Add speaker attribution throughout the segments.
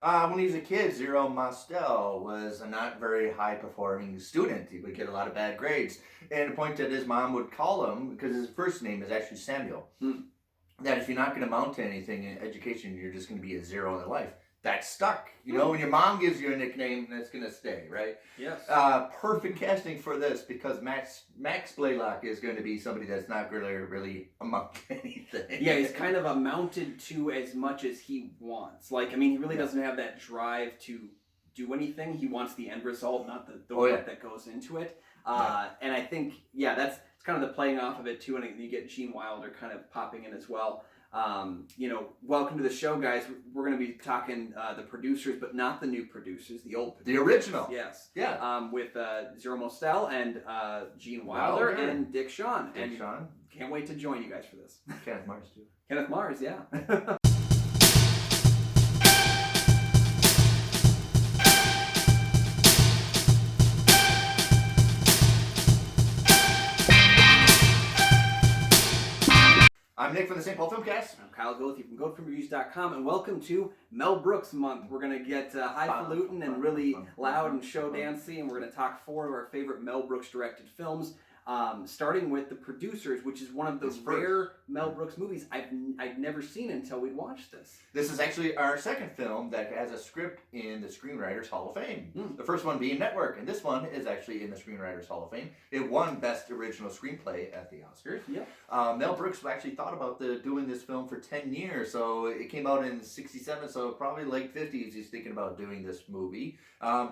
Speaker 1: When he was a kid, Zero Mostel was a not very high performing student. He would get a lot of bad grades. And the point that his mom would call him, because his first name is actually Samuel, that if you're not going to amount to anything in education, you're just going to be a zero in life. That stuck. You know, when your mom gives you a nickname, that's going to stay, right?
Speaker 2: Yes.
Speaker 1: Perfect casting for this because Max Blaylock is going to be somebody that's not really amount to anything.
Speaker 2: Yeah, he's kind of amounted to as much as he wants. Like, I mean, he really doesn't have that drive to do anything. He wants the end result, not the work that goes into it. And I think, it's kind of the playing off of it too. And you get Gene Wilder kind of popping in as well. Welcome to the show, guys. We're going to be talking the producers, but not the new producers, the old producers.
Speaker 1: The original.
Speaker 2: Yes.
Speaker 1: Yeah.
Speaker 2: With Zero Mostel and Gene Wilder and Dick Shawn.
Speaker 1: Shawn.
Speaker 2: Can't wait to join you guys for this.
Speaker 1: Kenneth Mars, too.
Speaker 2: Kenneth Mars, yeah.
Speaker 1: I'm Nick from the St. Paul Filmcast.
Speaker 2: I'm Kyle Goethe from GoetheFilmReviews.com, and welcome to Mel Brooks Month. We're going to get highfalutin and really loud and show dancey, and we're going to talk 4 of our favorite Mel Brooks directed films, starting with The Producers, which is one of the rare Mel Brooks movies I'd never seen until we'd watched this.
Speaker 1: This is actually our second film that has a script in the Screenwriters Hall of Fame. The first one being Network, and this one is actually in the Screenwriters Hall of Fame. It won Best Original Screenplay at the Oscars. Mel Brooks actually thought about doing this film for 10 years, so it came out in '67, so probably late 50s he's thinking about doing this movie.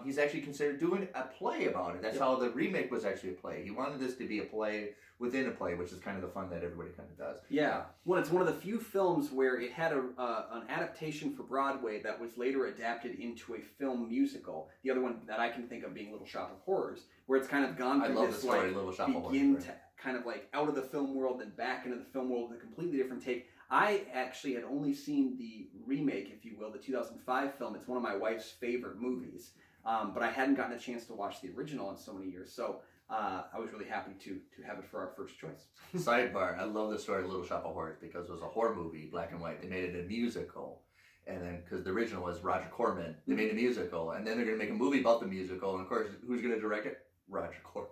Speaker 1: He's actually considered doing a play about it. That's how the remake was actually a play. He wanted this to be a play within a play, which is kind of the fun that everybody kind of does.
Speaker 2: Yeah. Well, it's one of the few films where it had an adaptation for Broadway that was later adapted into a film musical. The other one that I can think of being Little Shop of Horrors, where it's kind of gone through
Speaker 1: this story, Little Shop of Horrors,
Speaker 2: to kind of like out of the film world and back into the film world with a completely different take. I actually had only seen the remake, if you will, the 2005 film. It's one of my wife's favorite movies, but I hadn't gotten a chance to watch the original in so many years. So I was really happy to have it for our first choice.
Speaker 1: Sidebar, I love the story of Little Shop of Horrors because it was a horror movie, black and white. They made it a musical. And then, because the original was Roger Corman, they made a musical. And then they're going to make a movie about the musical. And of course, who's going to direct it? Roger Corman.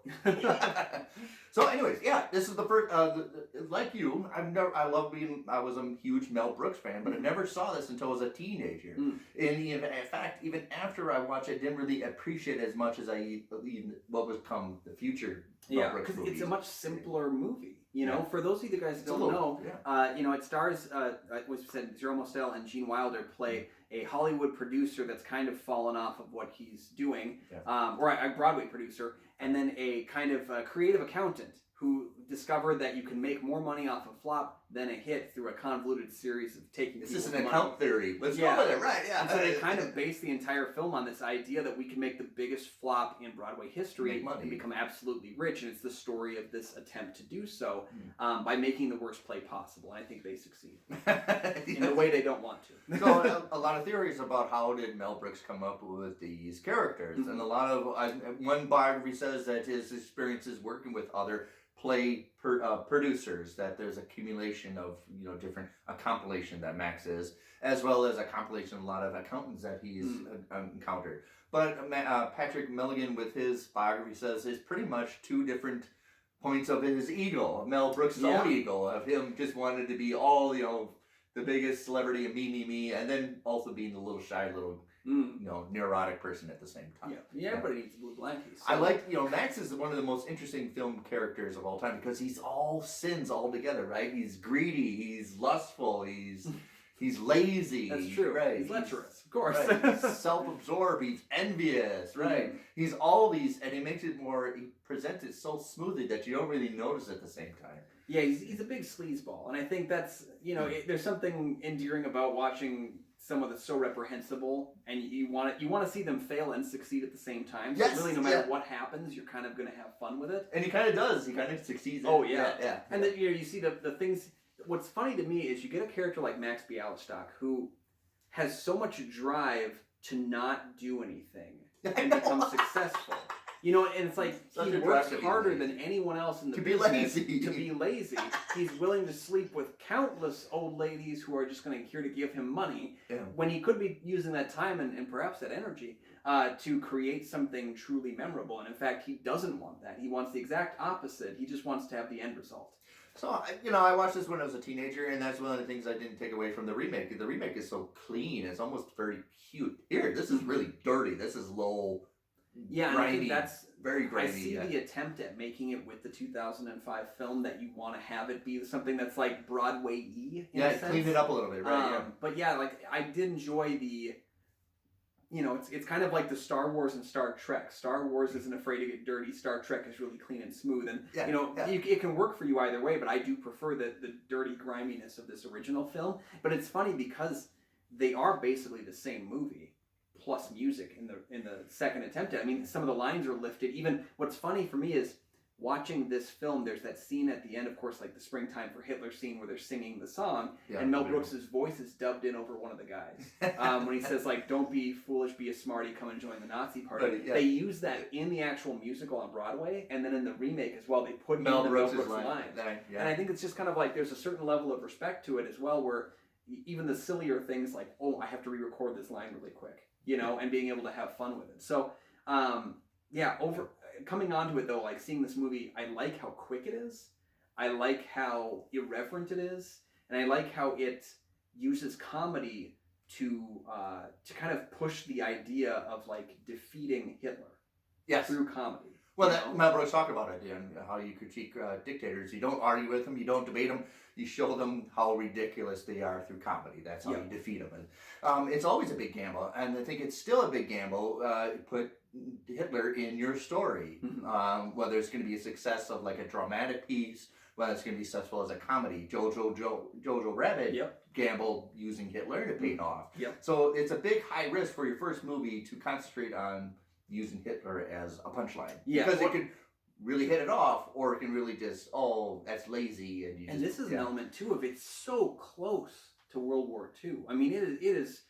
Speaker 1: So anyways, this is the first, like you, I was a huge Mel Brooks fan, but I never saw this until I was a teenager. And in fact, even after I watched it, I didn't really appreciate it as much as what would come the future Mel Brooks movies.
Speaker 2: It's a much simpler movie. You know, for those of you guys who don't know, it stars, like we said, Zero Mostel and Gene Wilder play a Hollywood producer that's kind of fallen off of what he's doing, or a Broadway producer, and then a kind of creative accountant who discovered that you can make more money off a flop than a hit through a convoluted series of taking
Speaker 1: This is an account theory. Let's go with it, right? Yeah.
Speaker 2: And so they kind of base the entire film on this idea that we can make the biggest flop in Broadway history and become absolutely rich. And it's the story of this attempt to do so by making the worst play possible. And I think they succeed in a way they don't want to.
Speaker 1: So a lot of theories about how did Mel Brooks come up with these characters. And a lot of, one biography says that his experiences working with other play producers, that there's accumulation of different, a compilation that Max is, as well as a compilation of a lot of accountants that he's encountered. But Patrick Milligan with his biography says it's pretty much 2 different points of his ego, Mel Brooks' own ego, of him just wanted to be all the biggest celebrity and me, and then also being the little shy little neurotic person at the same time.
Speaker 2: Everybody needs blue blankies. So.
Speaker 1: I like, Max is one of the most interesting film characters of all time because he's all sins all together, right? He's greedy, he's lustful, he's lazy.
Speaker 2: That's true.
Speaker 1: Right.
Speaker 2: He's lecherous, of course.
Speaker 1: Right. He's self-absorbed, he's envious, right? He's all these, and he presents it so smoothly that you don't really notice at the same time.
Speaker 2: Yeah, he's a big sleazeball, and I think that's, there's something endearing about watching someone that's so reprehensible, and you want to see them fail and succeed at the same time. So really, no matter what happens, you're kind of going to have fun with it.
Speaker 1: And he kind of does. He kind of succeeds.
Speaker 2: Oh yeah. And then you see the things. What's funny to me is you get a character like Max Bialystock who has so much drive to not do anything and become successful. You know, and it's like
Speaker 1: Such
Speaker 2: he
Speaker 1: a
Speaker 2: works
Speaker 1: drive to be
Speaker 2: harder
Speaker 1: lazy.
Speaker 2: than anyone else in the
Speaker 1: To be
Speaker 2: business
Speaker 1: lazy.
Speaker 2: to be lazy. He's willing to sleep with countless old ladies who are just going to here to give him money when he could be using that time and perhaps that energy to create something truly memorable. And in fact, he doesn't want that. He wants the exact opposite. He just wants to have the end result.
Speaker 1: So, you know, I watched this when I was a teenager, and that's one of the things I didn't take away from the remake. The remake is so clean. It's almost very cute. Here, this is really dirty. This is low,
Speaker 2: yeah,
Speaker 1: grimy,
Speaker 2: and I think that's
Speaker 1: very grimy.
Speaker 2: I see the attempt at making it with the 2005 film that you want to have it be something that's like Broadway-y.
Speaker 1: Yeah, cleaned it up a little bit, right?
Speaker 2: But yeah, like I did enjoy the. You know, it's kind of like the Star Wars and Star Trek. Star Wars isn't afraid to get dirty. Star Trek is really clean and smooth. And, it can work for you either way, but I do prefer the dirty griminess of this original film. But it's funny because they are basically the same movie, plus music in the second attempt. I mean, some of the lines are lifted. Even what's funny for me is watching this film, there's that scene at the end, of course, like the Springtime for Hitler scene where they're singing the song, and Mel Brooks' voice is dubbed in over one of the guys. When he says, like, don't be foolish, be a smarty, come and join the Nazi party.
Speaker 1: Right, yeah.
Speaker 2: They use that in the actual musical on Broadway, and then in the remake as well, they put in
Speaker 1: Mel
Speaker 2: the
Speaker 1: Brooks'
Speaker 2: Mel Brooks
Speaker 1: line.
Speaker 2: line. And I think it's just kind of like there's a certain level of respect to it as well, where even the sillier things like, oh, I have to re-record this line really quick, you know, and being able to have fun with it. So, coming onto it though, like seeing this movie, I like how quick it is. I like how irreverent it is, and I like how it uses comedy to kind of push the idea of like defeating Hitler through comedy.
Speaker 1: Well, Mel Brooks talked about it, and how you critique dictators. You don't argue with them, you don't debate them, you show them how ridiculous they are through comedy. That's how you defeat them. And it's always a big gamble, and I think it's still a big gamble. Put Hitler in your story, whether it's going to be a success of like a dramatic piece, whether it's going to be successful as a comedy. Jojo Rabbit gambled using Hitler and it paid off. So it's a big high risk for your first movie to concentrate on using Hitler as a punchline. Because it could really hit it off, or it can really just, that's lazy. And
Speaker 2: this is an element too of it's so close to World War II. I mean, it is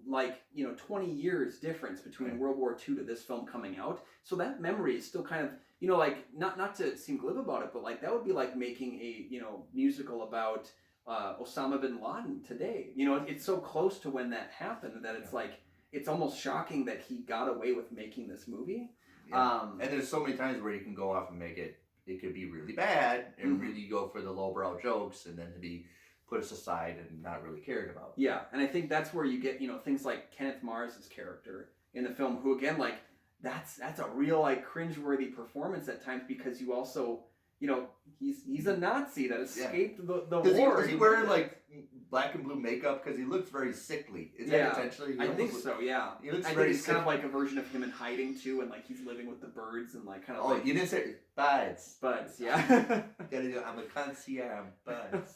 Speaker 2: like, 20 years difference between World War II to this film coming out. So that memory is still kind of, like, not to seem glib about it, but like that would be like making a, musical about Osama bin Laden today. It's so close to when that happened that it's like, it's almost shocking that he got away with making this movie.
Speaker 1: And there's so many times where you can go off and make it could be really bad and really go for the lowbrow jokes and then to be put us aside and not really cared about.
Speaker 2: Yeah, and I think that's where you get, things like Kenneth Mars' character in the film, who again, like, that's a real, like, cringeworthy performance at times, because you also, he's a Nazi that escaped the war.
Speaker 1: Is he wearing, like, black and blue makeup? Because he looks very sickly. Is that intentionally?
Speaker 2: I think so, yeah.
Speaker 1: He looks
Speaker 2: I
Speaker 1: very
Speaker 2: think it's kind of like a version of him in hiding, too, and, like, he's living with the birds and, like, kind of like...
Speaker 1: you didn't say buds.
Speaker 2: Buds, yeah.
Speaker 1: I'm a concierge, buds.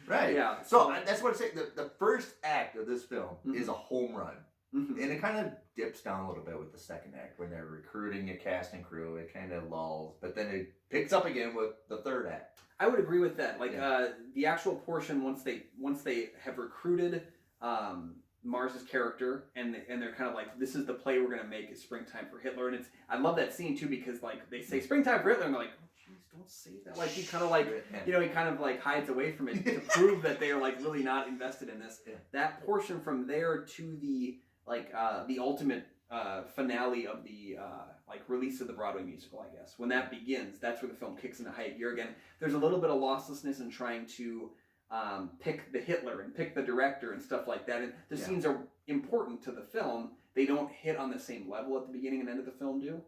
Speaker 1: Right.
Speaker 2: Yeah.
Speaker 1: So that's what I'm saying. The first act of this film is a home run. And it kind of dips down a little bit with the second act when they're recruiting a cast and crew. It kind of lulls, but then it picks up again with the third act.
Speaker 2: I would agree with that. Like the actual portion once they have recruited Mars's character and they're kind of like, this is the play we're gonna make, is Springtime for Hitler, and I love that scene too, because like they say Springtime for Hitler and they're like, don't say that. Like he kind of like, he kind of like hides away from it to prove that they are like really not invested in this. That portion from there to the like the ultimate finale of the like release of the Broadway musical, I guess. When that begins, that's where the film kicks into high gear again. There's a little bit of losslessness in trying to pick the Hitler and pick the director and stuff like that. And the scenes are important to the film. They don't hit on the same level at the beginning and end of the film do.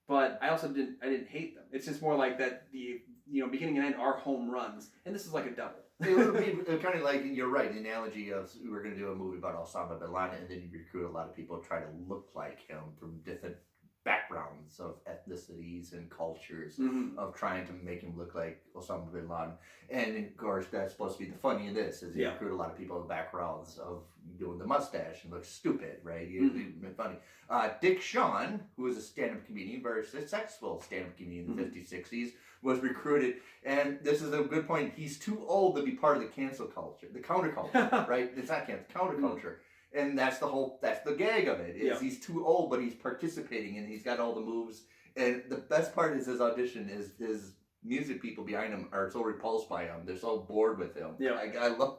Speaker 2: But I also didn't hate them. It's just more like that the beginning and end are home runs, and this is like a double.
Speaker 1: It would be kind of like, you're right, the analogy of we're going to do a movie about Osama bin Laden, and then you recruit a lot of people try to look like him from different backgrounds of ethnicities and cultures of trying to make him look like Osama bin Laden. And of course, that's supposed to be the funny in this, is you recruit a lot of people with backgrounds of doing the mustache and look stupid, right? You've been funny. Dick Shawn, who was a stand-up comedian, very successful stand-up comedian in the 50s, 60s, was recruited, and this is a good point, he's too old to be part of the cancel culture, the counterculture, right? It's not cancel, counterculture. And that's the gag of it. Is he's too old, but he's participating and he's got all the moves. And the best part is his audition is his music people behind him are so repulsed by him. They're so bored with him. Yeah. I love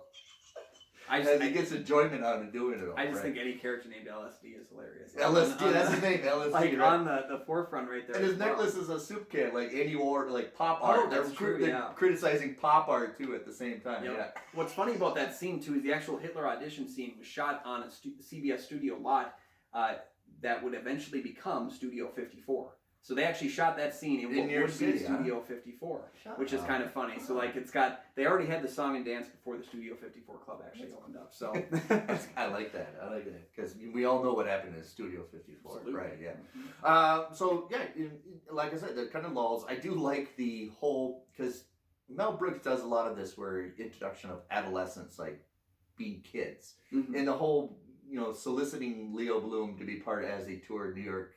Speaker 1: he gets enjoyment out of doing it all.
Speaker 2: I just think any character named LSD is hilarious.
Speaker 1: LSD, that's his name, LSD.
Speaker 2: Like on the forefront right there.
Speaker 1: And his necklace is a soup can, like Andy Warhol, like pop art.
Speaker 2: That's true,
Speaker 1: they're criticizing pop art too at the same time. Yep. Yeah.
Speaker 2: What's funny about that scene too is the actual Hitler audition scene was shot on a CBS studio lot that would eventually become Studio 54. So they actually shot that scene in what would be Studio 54, which is kind of funny. So like they already had the song and dance before the Studio 54 club actually opened up. So
Speaker 1: I like that because we all know what happened in Studio 54, absolutely. Right? Yeah. Like I said, the kind of lulls. I do like the whole because Mel Brooks does a lot of this where introduction of adolescence, like being kids, and the whole soliciting Leo Bloom to be part as they toured New York.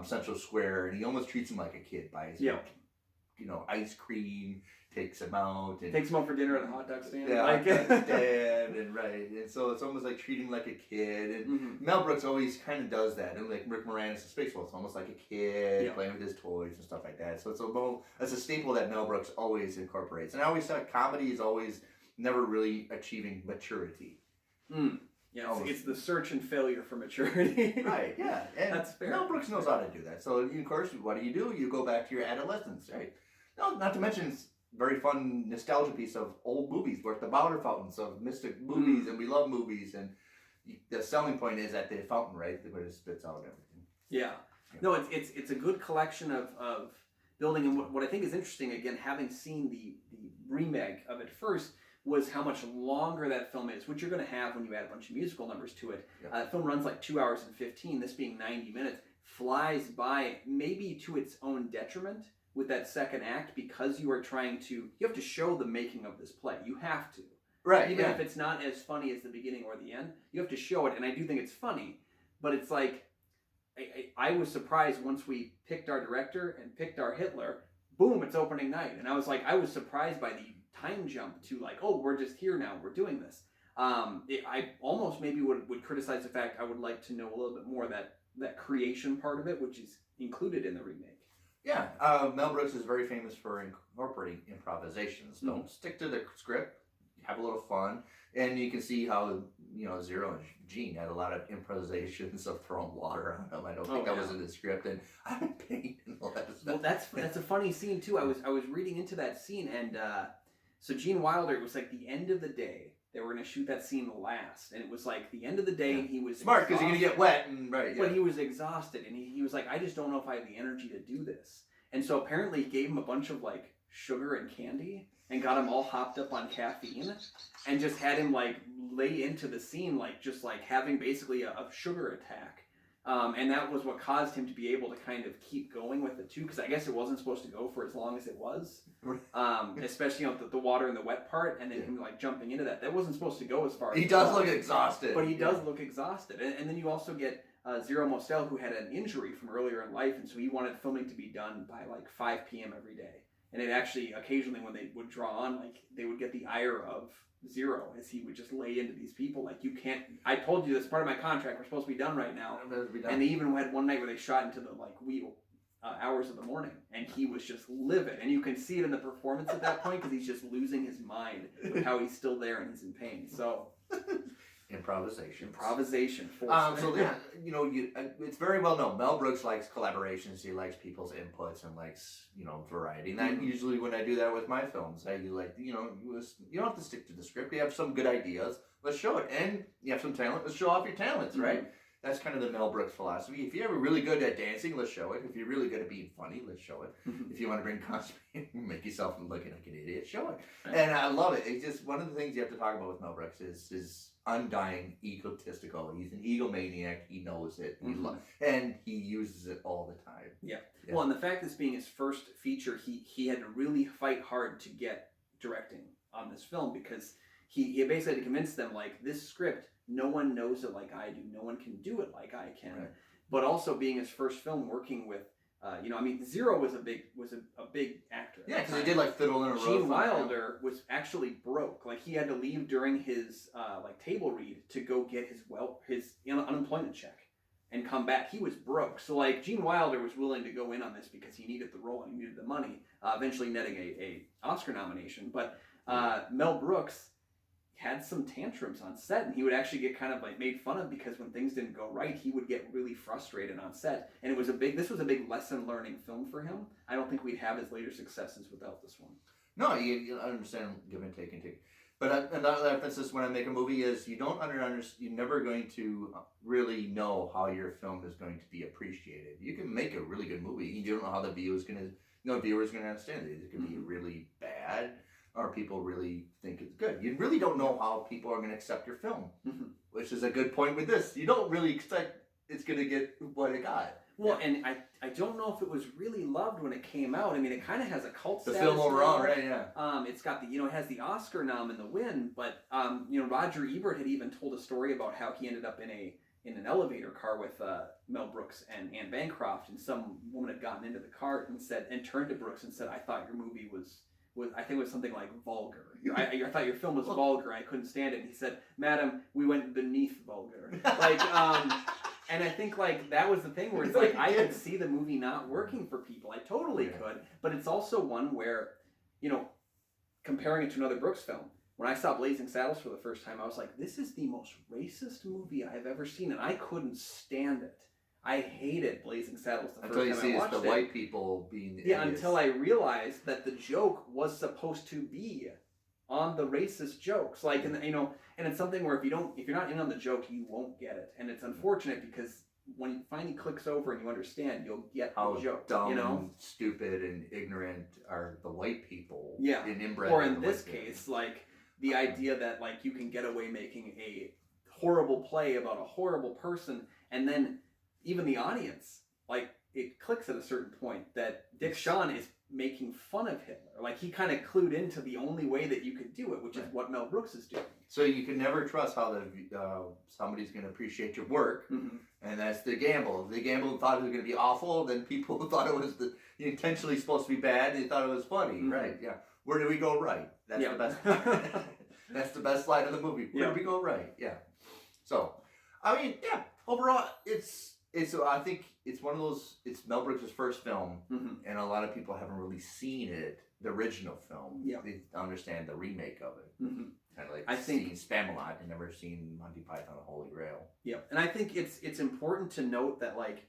Speaker 1: Central Square, and he almost treats him like a kid. Buys ice cream, takes him out, and
Speaker 2: takes him out for dinner at a hot dog stand.
Speaker 1: Yeah, hot dog stand, and so it's almost like treating him like a kid. And Mel Brooks always kind of does that. And like Rick Moranis' Spaceball, it's almost like a kid playing with his toys and stuff like that. So it's a staple that Mel Brooks always incorporates. And I always thought comedy is always never really achieving maturity.
Speaker 2: Yeah, it's the search and failure for maturity.
Speaker 1: Right, yeah. And
Speaker 2: that's fair.
Speaker 1: Mel Brooks knows how to do that. So, of course, what do? You go back to your adolescence, right? No, not to mention it's a very fun nostalgia piece of old movies. We're at the powder fountains of mystic movies, and we love movies. And the selling point is at the fountain, right, where it spits out everything.
Speaker 2: Yeah. No, it's a good collection of building. And what I think is interesting, again, having seen the remake of it first, was how much longer that film is, which you're going to have when you add a bunch of musical numbers to it. The film runs like 2 hours and 15, this being 90 minutes, flies by maybe to its own detriment with that second act because you have to show the making of this play. You have to.
Speaker 1: Right.
Speaker 2: Even if it's not as funny as the beginning or the end, you have to show it, and I do think it's funny, but it's like, I was surprised once we picked our director and picked our Hitler, boom, it's opening night. And I was surprised by the time jump to like, oh, we're just here now, we're doing this. I almost maybe would criticize the fact I would like to know a little bit more that creation part of it, which is included in the remake.
Speaker 1: Yeah, Mel Brooks is very famous for incorporating improvisations. Don't stick to the script, have a little fun, and you can see how Zero and Gene had a lot of improvisations of throwing water on them. I don't think that was in the script, and I've been painting and all that stuff.
Speaker 2: Well, that's a funny scene too. I was reading into that scene, and so Gene Wilder, it was like the end of the day. They were going to shoot that scene last, and it was like the end of the day, and he was
Speaker 1: smart because you're going to get wet and right.
Speaker 2: But he was exhausted, and he was like, I just don't know if I have the energy to do this. And so apparently, he gave him a bunch of like sugar and candy, and got him all hopped up on caffeine, and just had him like lay into the scene like just like having basically a sugar attack. And that was what caused him to be able to kind of keep going with it too, because I guess it wasn't supposed to go for as long as it was, especially the water and the wet part, and then him like jumping into that. That wasn't supposed to go as far.
Speaker 1: He does look exhausted,
Speaker 2: but he does look exhausted, and then you also get Zero Mostel, who had an injury from earlier in life, and so he wanted filming to be done by like 5 p.m. every day. And it actually occasionally when they would draw on, like they would get the ire of Zero as he would just lay into these people like, you can't, I told you this part of my contract, we're supposed to be done right now. And they even had one night where they shot into the like wee hours of the morning, and he was just livid, and you can see it in the performance at that point because he's just losing his mind with how he's still there and he's in pain. So
Speaker 1: improvisation
Speaker 2: so
Speaker 1: yeah, it's very well known Mel Brooks likes collaborations. He likes people's inputs and likes variety, and that usually when I do that with my films, I do like you don't have to stick to the script. You have some good ideas, let's show it, and you have some talent, let's show off your talents, right? That's kind of the Mel Brooks philosophy. If you're really good at dancing, let's show it. If you're really good at being funny, let's show it. If you want to bring costume, make yourself look like an idiot, show it. And I love it. It's just one of the things you have to talk about with Mel Brooks is undying egotistical. He's an egomaniac. He knows it. And he uses it all the time.
Speaker 2: Yeah. Well, and the fact this being his first feature, he had to really fight hard to get directing on this film because he basically had to convince them, like, this script, no one knows it like I do. No one can do it like I can. Right. But also being his first film working with Zero was a big actor.
Speaker 1: Yeah, because he did like Fiddle in a Rose.
Speaker 2: Gene Wilder was actually broke. Like he had to leave during his table read to go get his unemployment check and come back. He was broke. So like Gene Wilder was willing to go in on this because he needed the role and he needed the money. Eventually netting a Oscar nomination. But Mel Brooks had some tantrums on set, and he would actually get kind of like made fun of because when things didn't go right, he would get really frustrated on set. And this was a big lesson learning film for him. I don't think we'd have his later successes without this one.
Speaker 1: No, you understand give and take. But another emphasis when I make a movie is you don't you're never going to really know how your film is going to be appreciated. You can make a really good movie, you don't know how the viewer's going to understand it. It could be really bad, or people really think it's good. You really don't know how people are going to accept your film, which is a good point with this. You don't really expect it's going to get what it got.
Speaker 2: Well, and I don't know if it was really loved when it came out. I mean, it kind of has a cult status.
Speaker 1: The film overall, right? Yeah.
Speaker 2: It's got it has the Oscar nom in the win, but Roger Ebert had even told a story about how he ended up in an elevator car with Mel Brooks and Anne Bancroft, and some woman had gotten into the car and turned to Brooks and said, "I thought your movie was I think it was something like vulgar. I thought your film was vulgar. I couldn't stand it." And he said, "Madam, we went beneath vulgar." And I think like that was the thing where it's like I could see the movie not working for people. I totally could, but it's also one where, comparing it to another Brooks film, when I saw Blazing Saddles for the first time, I was like, this is the most racist movie I've ever seen, and I couldn't stand it. I hated Blazing Saddles the first time I watched it.
Speaker 1: Until you see it's the white people being the idiots.
Speaker 2: Until I realized that the joke was supposed to be on the racist jokes. Like, and it's something where if you're not in on the joke, you won't get it. And it's unfortunate because when it finally clicks over and you understand, you'll get the joke.
Speaker 1: How dumb, stupid, and ignorant are the white people.
Speaker 2: Yeah.
Speaker 1: And inbred.
Speaker 2: Or in this case, like the idea that like you can get away making a horrible play about a horrible person, and then even the audience, like, it clicks at a certain point that Dick Shawn is making fun of Hitler. Like, he kind of clued into the only way that you could do it, which is what Mel Brooks is doing.
Speaker 1: So you can never trust how somebody's going to appreciate your work, and that's the gamble. The gamble thought it was going to be awful, then people thought it was intentionally supposed to be bad, and they thought it was funny, right? Yeah. Where do we go right? That's the best line. That's the best line of the movie. Where do we go right? Yeah. So, I mean, overall, I think it's one of those. It's Mel Brooks' first film, and a lot of people haven't really seen it, the original film.
Speaker 2: Yeah,
Speaker 1: they understand the remake of it. Kind of like
Speaker 2: I think
Speaker 1: Spamalot and never seen Monty Python: The Holy Grail. Yeah,
Speaker 2: and I think it's important to note that like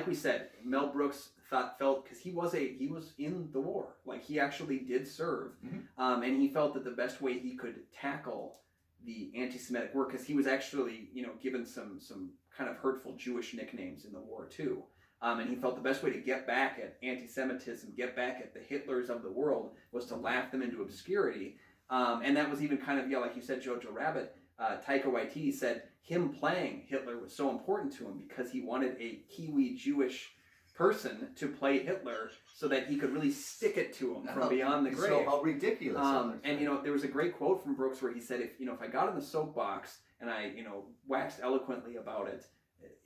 Speaker 2: we said, Mel Brooks felt because he was in the war, like he actually did serve, and he felt that the best way he could tackle the anti-Semitic work, because he was actually given some kind of hurtful Jewish nicknames in the war too, and he felt the best way to get back at anti-Semitism, get back at the Hitlers of the world, was to laugh them into obscurity, and that was even kind of like you said, Jojo Rabbit. Taika Waititi said him playing Hitler was so important to him because he wanted a Kiwi Jewish person to play Hitler so that he could really stick it to him from beyond the grave.
Speaker 1: So how ridiculous!
Speaker 2: And there was a great quote from Brooks where he said, if I got in the soapbox and I waxed eloquently about it,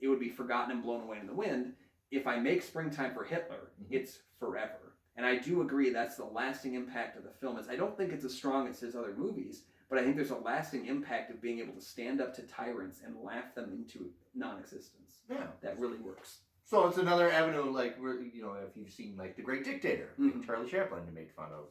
Speaker 2: it would be forgotten and blown away in the wind. If I make Springtime for Hitler, it's forever. And I do agree that's the lasting impact of the film. I don't think it's as strong as his other movies, but I think there's a lasting impact of being able to stand up to tyrants and laugh them into non-existence.
Speaker 1: Yeah,
Speaker 2: that really works.
Speaker 1: So it's another avenue, like where if you've seen like The Great Dictator, Charlie Chaplin, who made fun of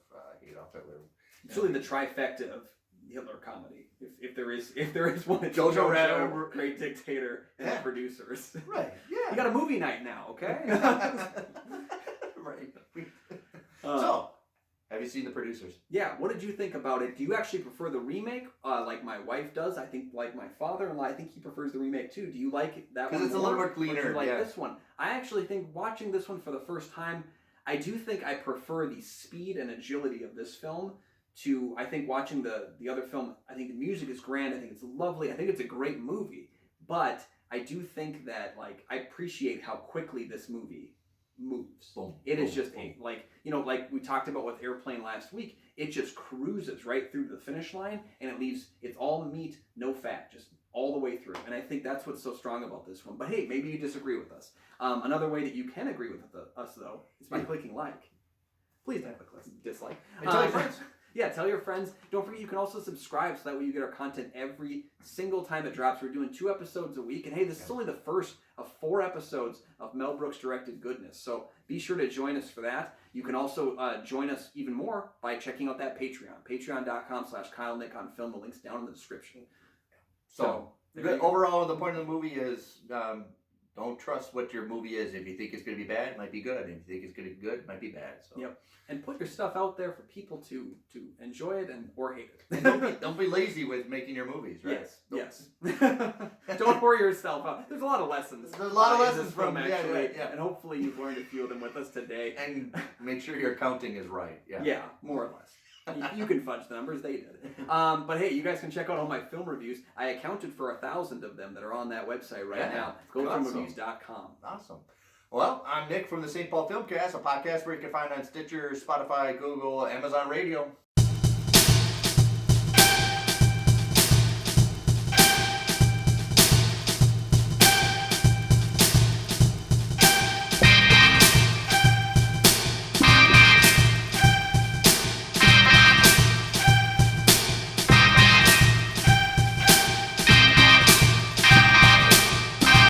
Speaker 1: Adolf Hitler.
Speaker 2: It's really the trifecta of Hitler comedy, if there is one. It's
Speaker 1: Jojo
Speaker 2: Rabbit, Great Dictator, and the producers.
Speaker 1: Right. Yeah.
Speaker 2: You got a movie night now, okay?
Speaker 1: Right. So, have you seen The Producers?
Speaker 2: Yeah. What did you think about it? Do you actually prefer the remake, like my wife does? I think, like my father-in-law, I think he prefers the remake too. Do you like that one?
Speaker 1: Because it's a little more cleaner.
Speaker 2: Or do you like this one? I actually think watching this one for the first time, I do think I prefer the speed and agility of this film to, I think, watching the other film. I think the music is grand. I think it's lovely. I think it's a great movie. But I do think that, like, I appreciate how quickly this movie moves. It is just like we talked about with Airplane last week, it just cruises right through to the finish line, and it's all meat, no fat, just all the way through. And I think that's what's so strong about this one. But hey, maybe you disagree with us. Another way that you can agree with us, though, is by clicking like. Please don't click dislike.
Speaker 1: And tell your friends.
Speaker 2: Yeah, tell your friends. Don't forget, you can also subscribe so that way you get our content every single time it drops. We're doing 2 episodes a week. And hey, this is only the first of 4 episodes of Mel Brooks directed goodness. So be sure to join us for that. You can also join us even more by checking out that Patreon. Patreon.com/KyleNick on film. The link's down in the description.
Speaker 1: So overall, the point of the movie is don't trust what your movie is. If you think it's going to be bad, it might be good. If you think it's going to be good, it might be bad. So.
Speaker 2: Yep. And put your stuff out there for people to enjoy it or hate it.
Speaker 1: And don't be lazy with making your movies, right?
Speaker 2: Yes. Don't worry yourself out. There's a lot of lessons.
Speaker 1: There's a lot of lessons from
Speaker 2: actually.
Speaker 1: Yeah.
Speaker 2: And hopefully you've learned a few of them with us today.
Speaker 1: And make sure your counting is right. Yeah.
Speaker 2: Yeah, more or less. You can fudge the numbers, they did. But hey, you guys can check out all my film reviews. I accounted for 1,000 of them that are on that website right now. GoFilmReviews.com.
Speaker 1: Awesome. Well, I'm Nick from the St. Paul Filmcast, a podcast where you can find on Stitcher, Spotify, Google, Amazon Radio.